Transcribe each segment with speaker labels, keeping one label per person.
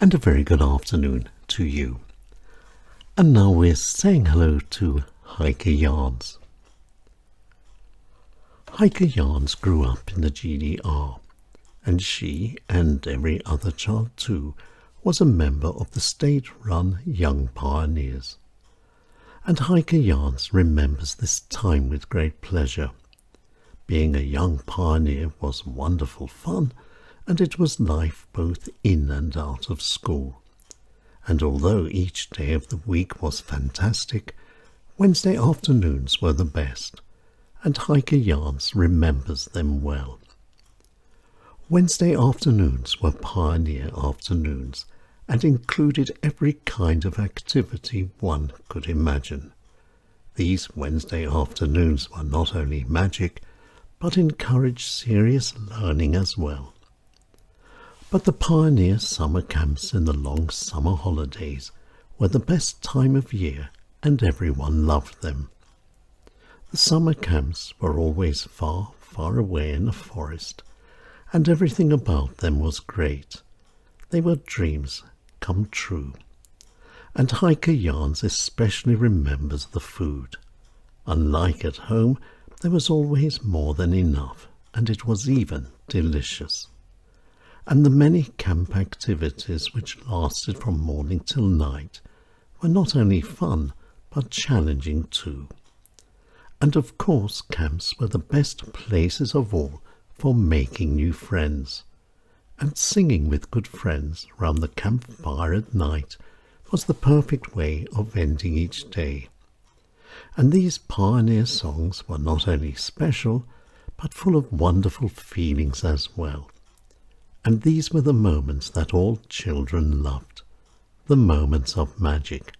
Speaker 1: and a very good afternoon to you. And now we're saying hello to Heike JAHNS. Heike JAHNS grew up in the GDR, and she, and every other child too, was a member of the state-run Young Pioneers. And Heike JAHNS remembers this time with great pleasure. Being a young pioneer was wonderful fun, and it was life both in and out of school. And although each day of the week was fantastic, Wednesday afternoons were the best, and Heike JAHNS remembers them well. Wednesday afternoons were pioneer afternoons, and included every kind of activity one could imagine. These Wednesday afternoons were not only magic, but encouraged serious learning as well. But the pioneer summer camps in the long summer holidays were the best time of year, and everyone loved them. The summer camps were always far, far away in a forest, and everything about them was great. They were dreams come true. And Heike JAHNS especially remembers the food. Unlike at home, there was always more than enough, and it was even delicious. And the many camp activities which lasted from morning till night were not only fun, but challenging too. And of course camps were the best places of all for making new friends. And singing with good friends round the campfire at night was the perfect way of ending each day. And these pioneer songs were not only special, but full of wonderful feelings as well. And these were the moments that all children loved, the moments of magic.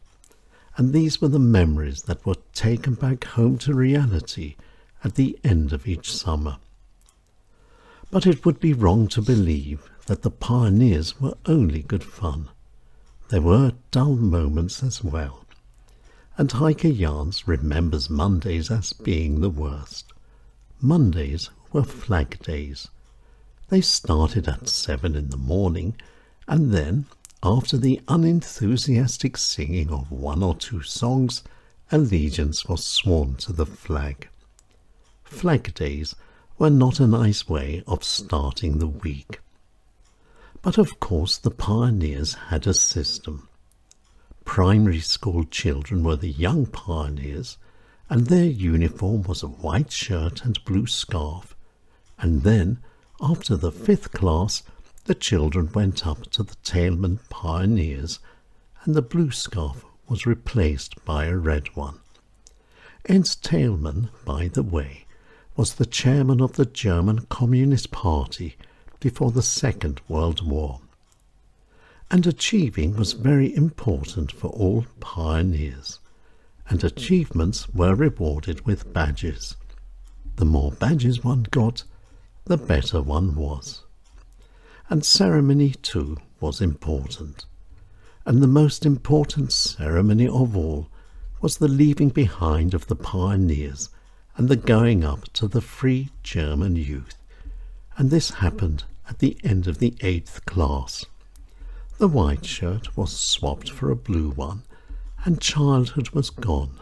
Speaker 1: And these were the memories that were taken back home to reality at the end of each summer. But it would be wrong to believe that the pioneers were only good fun. There were dull moments as well. And Heike JAHNS remembers Mondays as being the worst. Mondays were flag days. They started at 7 in the morning, and then, after the unenthusiastic singing of one or two songs, allegiance was sworn to the flag. Flag days were not a nice way of starting the week. But of course the pioneers had a system. Primary school children were the young pioneers, and their uniform was a white shirt and blue scarf, and then, after the 5th class, the children went up to the tailman pioneers, and the blue scarf was replaced by a red one. Ernst Tailman, by the way, was the chairman of the German Communist Party before the Second World War. And achieving was very important for all pioneers, and achievements were rewarded with badges. The more badges one got, the better one was. And ceremony too was important. And the most important ceremony of all was the leaving behind of the pioneers and the going up to the Free German Youth. And this happened at the end of the 8th class. The white shirt was swapped for a blue one, and childhood was gone.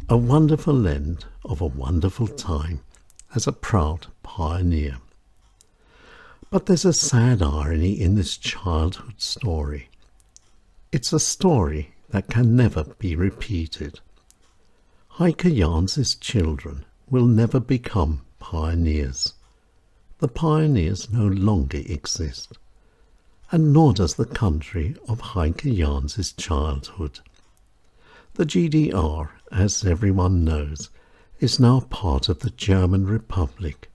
Speaker 1: A wonderful end of a wonderful time as a proud pioneer. But there's a sad irony in this childhood story. It's a story that can never be repeated. Heike JAHNS' children will never become pioneers. The pioneers no longer exist, and nor does the country of Heike JAHNS' childhood. The GDR, as everyone knows, is now part of the German Republic,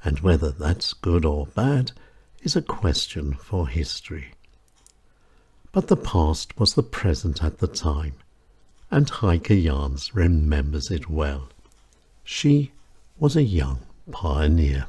Speaker 1: and whether that's good or bad is a question for history. But the past was the present at the time, and Heike JAHNS remembers it well. She was a young pioneer.